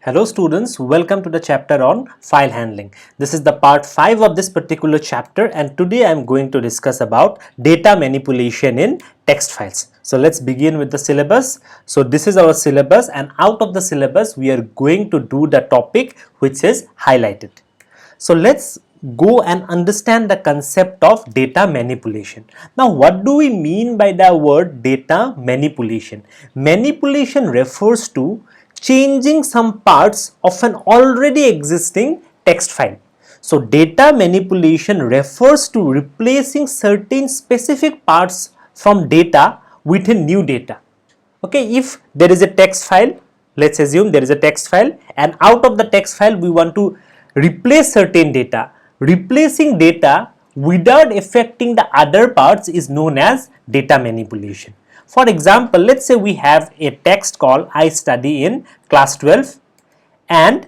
Hello students, welcome to the chapter on file handling. This is the part 5 of this particular chapter and today I am going to discuss about data manipulation in text files. So let's begin with the syllabus. So this is our syllabus and out of the syllabus we are going to do the topic which is highlighted. So let's go and understand the concept of data manipulation. Now what do we mean by the word data manipulation? Manipulation refers to changing some parts of an already existing text file. So data manipulation refers to replacing certain specific parts from data with a new data. Okay, if there is a text file, let's assume there is a text file and out of the text file we want to replace certain data. Replacing data without affecting the other parts is known as data manipulation. For example, let's say we have a text called I study in class 12 and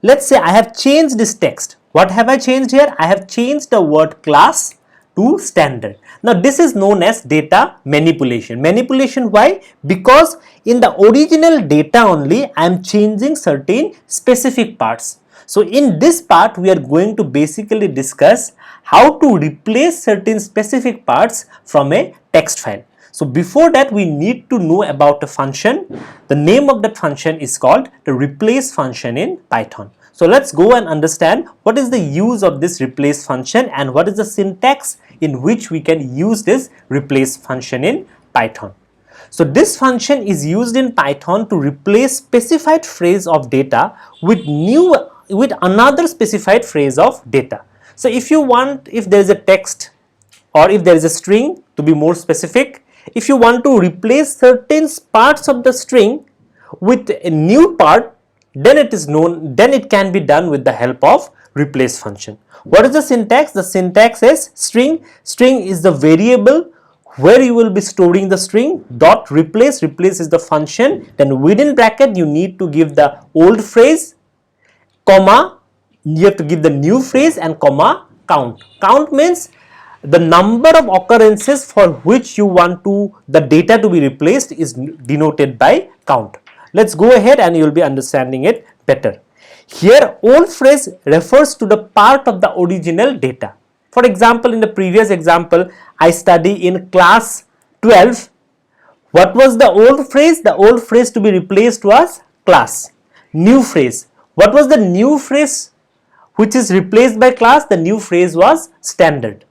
let's say I have changed this text. What have I changed here? I have changed the word class to standard. Now this is known as data manipulation. Manipulation why? Because in the original data only I am changing certain specific parts. So in this part we are going to basically discuss how to replace certain specific parts from a text file. So before that we need to know about a function. The name of that function is called the replace function in Python. So let's go and understand what is the use of this replace function and what is the syntax in which we can use this replace function in Python. So this function is used in Python to replace specified phrase of data with another specified phrase of data. So if you want, if there is a text or if there is a string, to be more specific, if you want to replace certain parts of the string with a new part, then it can be done with the help of replace function. What is the syntax? The syntax is string. String is the variable where you will be storing the string. Dot replace is the function. Then within bracket you need to give the old phrase, comma, you have to give the new phrase and comma count. Count means the number of occurrences for which you want the data to be replaced is denoted by count. Let's go ahead and you will be understanding it better. Here old phrase refers to the part of the original data. For example, in the previous example, I study in class 12. What was the old phrase? The old phrase to be replaced was class. New phrase. What was the new phrase which is replaced by class? The new phrase was standard.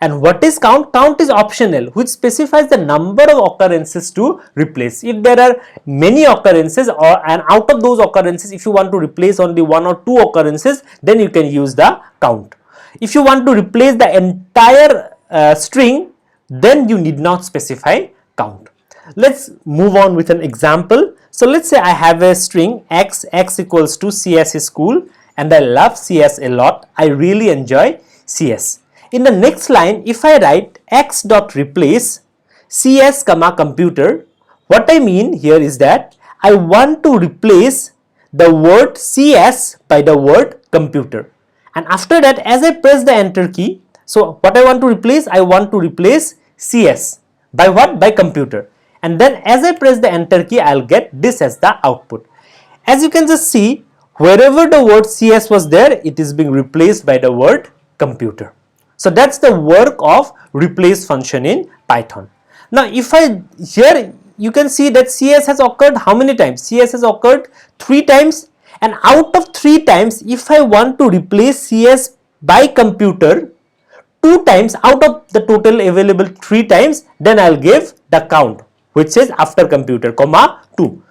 And what is count? Count is optional, which specifies the number of occurrences to replace. If there are many occurrences and out of those occurrences, if you want to replace only one or two occurrences, then you can use the count. If you want to replace the entire string, then you need not specify count. Let's move on with an example. So let's say I have a string x equals to CS school and I love CS a lot. I really enjoy CS. In the next line, if I write x dot replace CS comma computer, what I mean here is that I want to replace the word CS by the word computer. And after that, as I press the enter key, so what I want to replace? I want to replace CS by what? By computer. And then as I press the enter key, I'll get this as the output. As you can just see, wherever the word CS was there, it is being replaced by the word computer. So that's the work of replace function in Python. Now here you can see that CS has occurred how many times? CS has occurred 3 times, and out of 3 times if I want to replace CS by computer 2 times out of the total available 3 times, then I'll give the count which is after computer comma 2.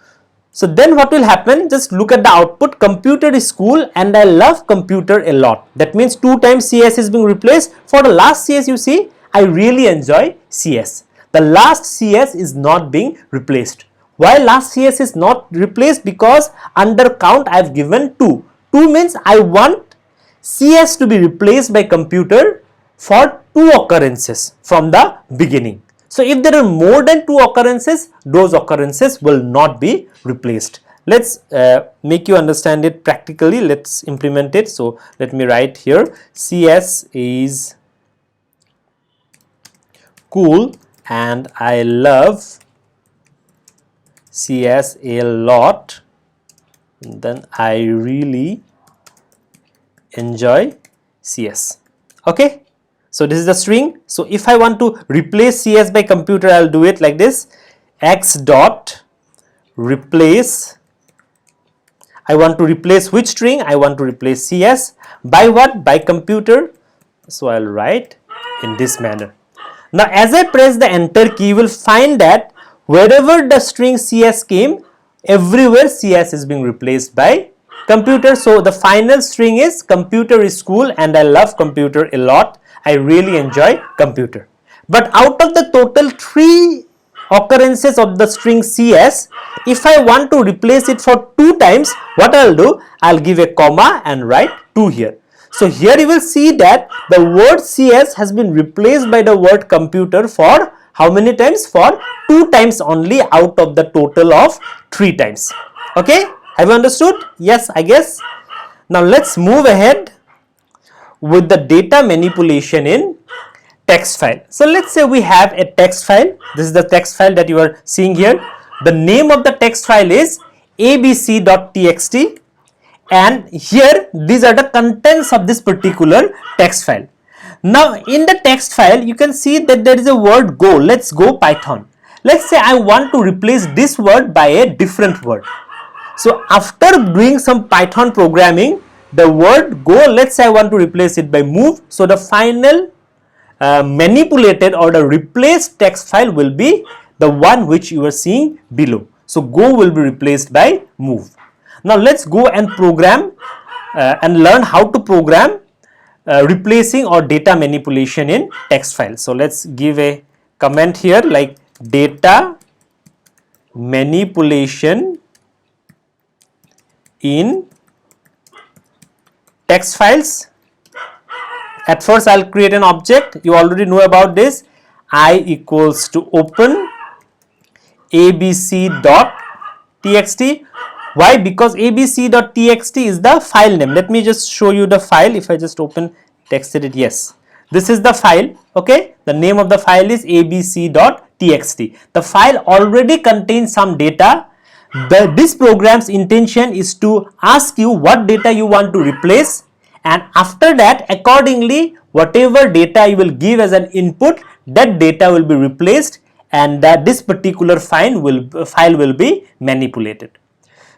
So then what will happen? Just look at the output. Computer is cool and I love computer a lot. That means 2 times CS is being replaced. For the last CS you see, I really enjoy CS. The last CS is not being replaced. Why last CS is not replaced? Because under count I have given 2. 2 means I want CS to be replaced by computer for 2 occurrences from the beginning. So if there are more than 2 occurrences, those occurrences will not be replaced. Let's make you understand it practically. Let's implement it. So let me write here CS is cool and I love CS a lot then I really enjoy CS. Okay, so this is the string. So if I want to replace CS by computer, I'll do it like this: x dot replace. I want to replace which string? I want to replace CS by what? By computer. So I'll write in this manner. Now as I press the enter key, you will find that wherever the string CS came, everywhere CS is being replaced by computer. So the final string is computer is cool, and I love computer a lot. I really enjoy computer. But out of the total 3 occurrences of the string CS, if I want to replace it for 2 times, what I'll do? I'll give a comma and write 2 here. So here you will see that the word CS has been replaced by the word computer for how many times? For 2 times only out of the total of 3 times. Okay, have you understood? Yes, I guess. Now let's move ahead with the data manipulation in text file. So let's say we have a text file. This is the text file that you are seeing here. The name of the text file is abc.txt, and here these are the contents of this particular text file. Now in the text file you can see that there is a word go. Let's go Python. Let's say I want to replace this word by a different word. So after doing some Python programming, the word go, let's say I want to replace it by move. So the final manipulated or the replaced text file will be the one which you are seeing below. So go will be replaced by move. Now let's go and program and learn how to program replacing or data manipulation in text file. So let's give a comment here like data manipulation in text files. At first I'll create an object. You already know about this. I equals to open abc.txt. Why? Because abc.txt is the file name. Let me just show you the file. If I just open textedit, yes, this is the file. Okay, the name of the file is abc.txt. The file already contains some data. This program's intention is to ask you what data you want to replace, and after that accordingly whatever data you will give as an input, that data will be replaced, and that this particular file will be manipulated.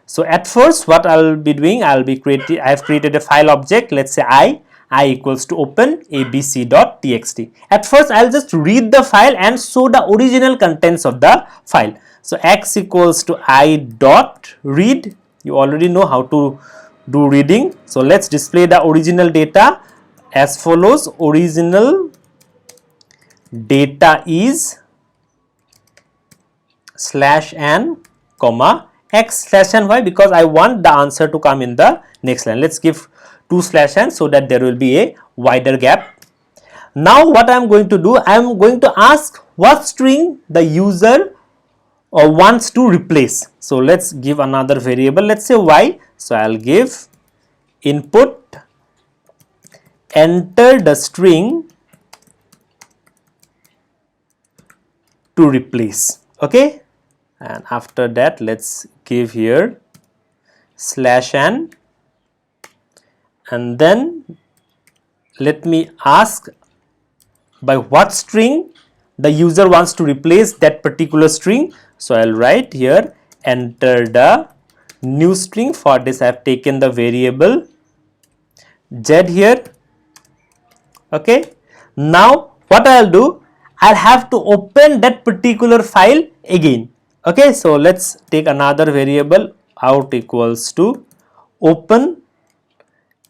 So at first what I will be doing, I have created a file object. Let's say I equals to open abc.txt. At first I will just read the file and show the original contents of the file. So x equals to I dot read. You already know how to do reading. So let's display the original data as follows. Original data is /n comma x /n. Why? Because I want the answer to come in the next line. Let's give 2/n so that there will be a wider gap. Now what I am going to do, I am going to ask what string the user wants to replace. So let's give another variable. Let's say y. So I'll give input, enter the string to replace. Okay, and after that let's give here /n, and then let me ask by what string the user wants to replace that particular string. So I'll write here enter the new string. For this I have taken the variable z here. Okay, now what I'll do, I'll have to open that particular file again. Okay, so let's take another variable out equals to open,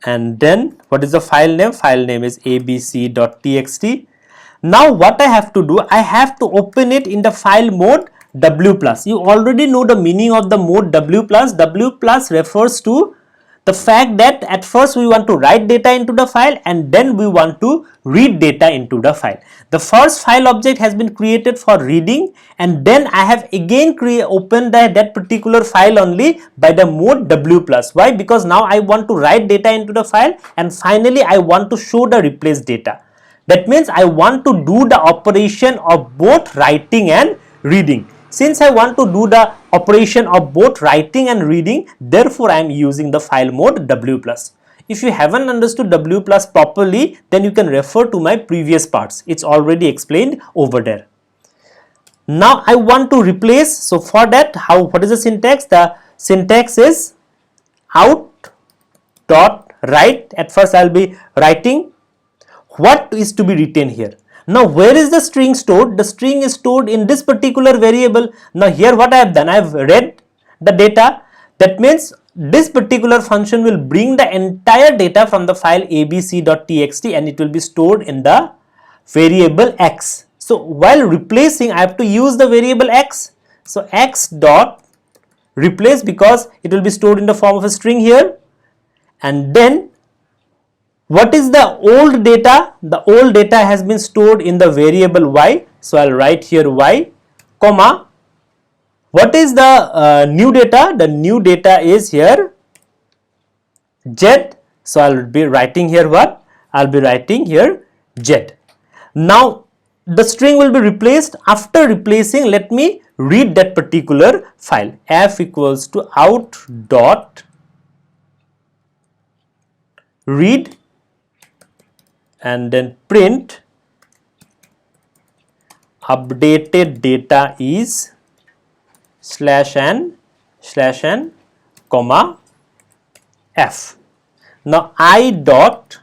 and then what is the file name? File name is abc.txt. Now what I have to do, I have to open it in the file mode W+. You already know the meaning of the mode W+. W+ refers to the fact that at first we want to write data into the file and then we want to read data into the file. The first file object has been created for reading, and then I have again opened that particular file only by the mode W+. Why? Because now I want to write data into the file, and finally I want to show the replaced data. That means I want to do the operation of both writing and reading. Since I want to do the operation of both writing and reading, therefore I am using the file mode W+. If you haven't understood W+ properly, then you can refer to my previous parts. It's already explained over there. Now I want to replace, so for that, what is the syntax? The syntax is out dot write. At first I will be writing what is to be written here. Now where is the string stored? The string is stored in this particular variable. Now here what I have done, I have read the data. That means this particular function will bring the entire data from the file abc.txt and it will be stored in the variable x. So while replacing, I have to use the variable x. So x dot replace, because it will be stored in the form of a string here. And then what is the old data? The old data has been stored in the variable y. So I'll write here y, comma. What is the new data? The new data is here z. So I'll be writing here what? I'll be writing here z. Now the string will be replaced. After replacing, let me read that particular file. F equals to out dot read and then print updated data is /n comma f. Now I dot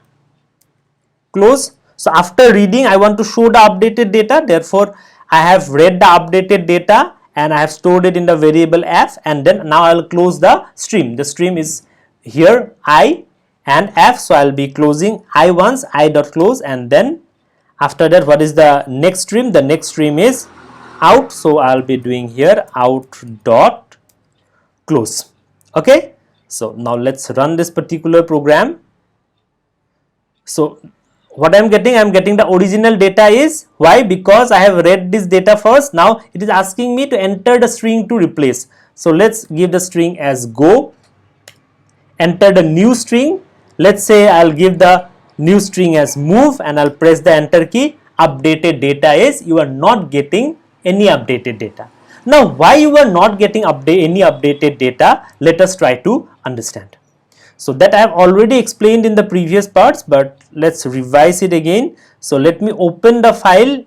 close. So after reading, I want to show the updated data. Therefore, I have read the updated data and I have stored it in the variable f, and then now I will close the stream. The stream is here I and f, so I will be closing I once, I dot close, and then after that, what is the next stream? The next stream is out, so I will be doing here out dot close. Okay, so now let's run this particular program. So what I am getting the original data is why? Because I have read this data first. Now it is asking me to enter the string to replace. So let's give the string as go, enter the new string. Let's say I'll give the new string as move and I'll press the enter key. Updated data is you are not getting any updated data. Now why you are not getting any updated data? Let us try to understand. So that I have already explained in the previous parts, but let's revise it again. So let me open the file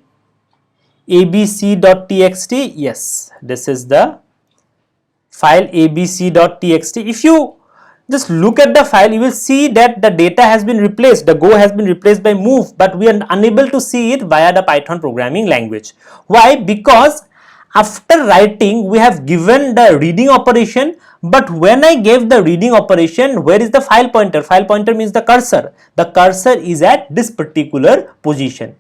abc.txt. Yes, this is the file abc.txt. If you just look at the file, you will see that the data has been replaced. The go has been replaced by move, but we are unable to see it via the Python programming language. Why? Because after writing, we have given the reading operation, but when I gave the reading operation, where is the file pointer? File pointer means the cursor. The cursor is at this particular position.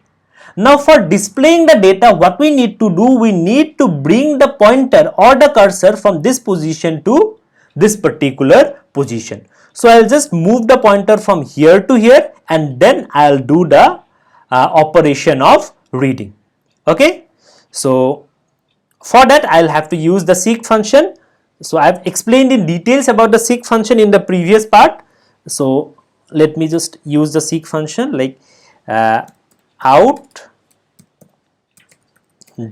Now for displaying the data, what we need to do, we need to bring the pointer or the cursor from this position to this particular position. So I'll just move the pointer from here to here and then I'll do the operation of reading. Okay, so for that, I'll have to use the seek function. So I've explained in details about the seek function in the previous part. So let me just use the seek function like out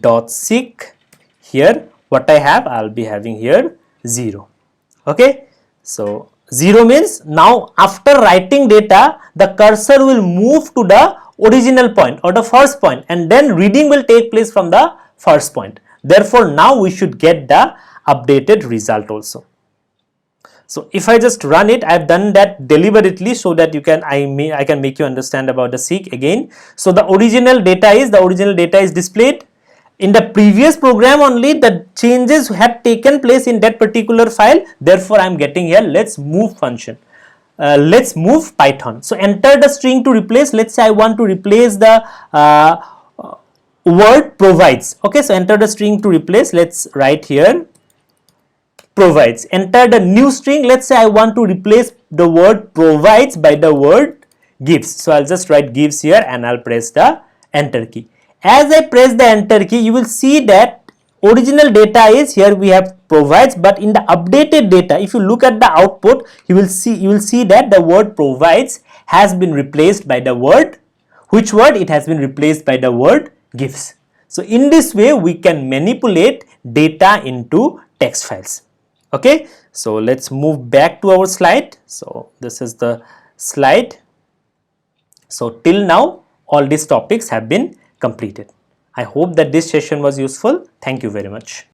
dot seek. Here what I have, I'll be having here 0. Okay, so 0 means now after writing data, the cursor will move to the original point or the first point, and then reading will take place from the first point. Therefore, now we should get the updated result also. So if I just run it, I have done that deliberately so that I can make you understand about the seek again. So the original data is displayed. In the previous program only, the changes had taken place in that particular file. Therefore, I am getting here let's move function. Let's move Python. So enter the string to replace. Let's say I want to replace the word provides. Okay, so enter the string to replace. Let's write here provides. Enter the new string. Let's say I want to replace the word provides by the word gives. So I'll just write gives here and I'll press the enter key. As I press the enter key, you will see that original data is here we have provides, but in the updated data, if you look at the output, you will see that the word provides has been replaced by the word, which word? It has been replaced by the word gives. So in this way we can manipulate data into text files. Okay, so let's move back to our slide. So this is the slide. So till now all these topics have been completed. I hope that this session was useful. Thank you very much.